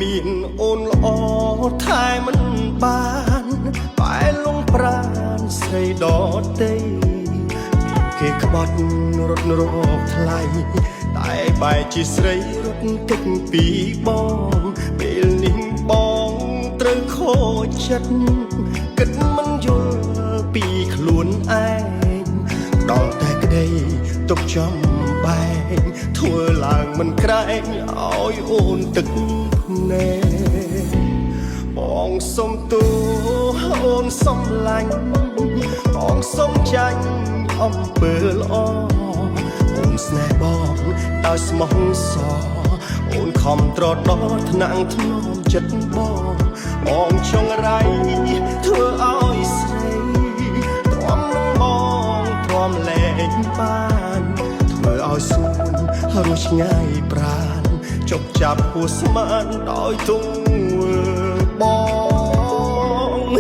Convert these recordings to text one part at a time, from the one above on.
មានអូនល្អថែមិនបានបែលងប្រានស្រីដតីគេក្បត់រត់រកថ្លៃតែបែរជាស្រីរត់តិចពីបងពេលនេះបងត្រូវខូចចិត្តគិតមិនយល់ពីខ្លួនឯងដល់តែក្តីទុកចំបែងធ្វើឡើងមិនក្រែងឲ្យអូនទឹកភ្នែកបងសុំទោសអូនសុំឡាញ់បងសុំចាញ់អំពើល្អអូនស្នេហ៍បងដោយស្មោះសរអូនខំត្រដរថ្នាក់ធ្នមចិត្តបងចង់រៃធ្វើឲ្យស្រីទ្រាំនឹងបងទ្រាំលែងបានធ្វើឲ្យសួនរស់ឆ្ងាយប្រាណចុកចាប់ហួស្មានដោយទង្វើបងម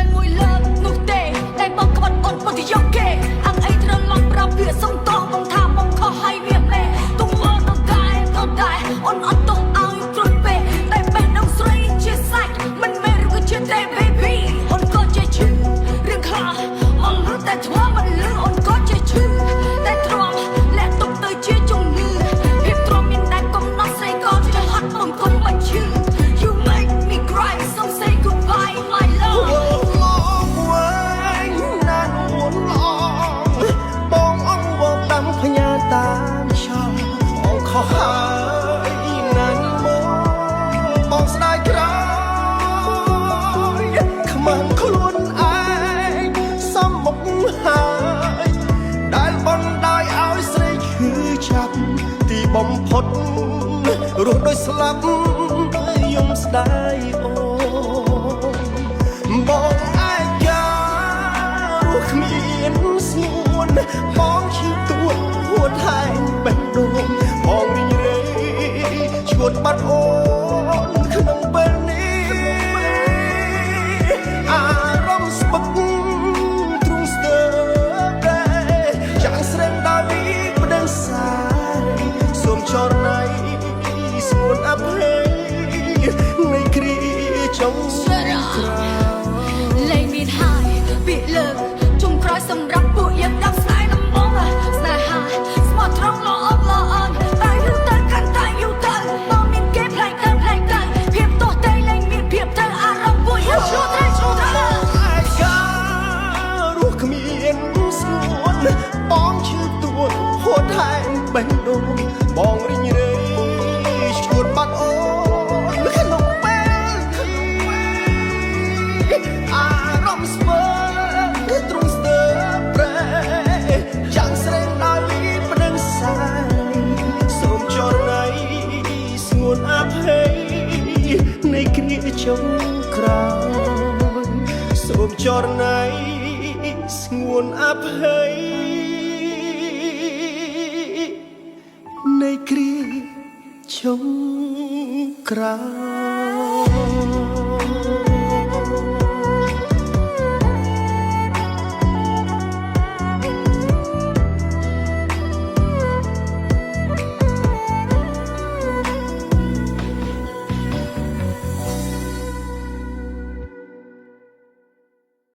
ិនមួយលើកនោះទេតែបងក្បត់អូនប៉ុន្តែយកគេអាំងអីត្រឡប់ប្រាប់វាសុំតបបងថាបងខុសហើយវាមេទុំមើលទៅដែរអូនអត់ទុំឲ្យគ្រុនពេតែបេះដូងស្រីជាសាច់មិនមែនឬក៏ជាតែ baby អូនក៏ជាឈឺរឿងខ្លះមកលឺតែធ្វើមិនលឺអូនក៏ជាឈឺតែទ្រាំលាក់ទុកទៅជាជំងឺភាពទ្រាំមានតែកំណត់ស្រីក៏ជាហត់បងគុំបាច់ឈឺ You make me cry so say goodbye my love បងអង្វរតាមផ្ញើតាមឆោបងខុសហើយណាស់មកស្ដាយក្រោយខ្មាំងខ្លួនឯងសំមុខហើយដែលបងដោយឲ្យស្រីឈឺចាប់ទីបំផុតរស់ដោយស្លាប់យំស្ដាយអូនបងឯការស់គ្មានស្ងួនបងឈឺទួតហួតហែងបេះដូងបងរីងរៃឈួតបាត់អូនក្នុងពេលនេះអារម្មណ៍ស្ពឹកទ្រូងស្ទើរតែចាំងស្រែងដល់វីប្តឹងសាយសូមចរណៃស្ងួនអភ័យនៃគ្រាចុងក្រោយ លែងមានហើយពាក្យលើកជុំក្រោយសម្រាប់ពួកយើងដាប់ស្ដាយដំបងស្នេហាស្មោះត្រង់ល្អអន់តែយូរទៅកាន់តែយូរទៅបងមានគេផ្លែកទៅភាពទោះតែលែងមានភាពទៅអារម្មណ៍ពួកយើងឆ្លុះតែឆ្លុះទៅឯការស់គ្មានស្ងួនបងឈឺទួតហួតហែងបេះដូងបងរីងរៃឈួតបាត់អូនក្នុងពេលអារម្មណ៍ស្មើទ្រង់ស្ទើរប្រែចាំងស្រែងដល់វីប្តឹងសាយសូមចរណៃស្ងួនអភ័យនៃគ្រាចុងក្រោយសូមចរណៃស្ងួនអភ័យនៃគ្រាចុងក្រោយ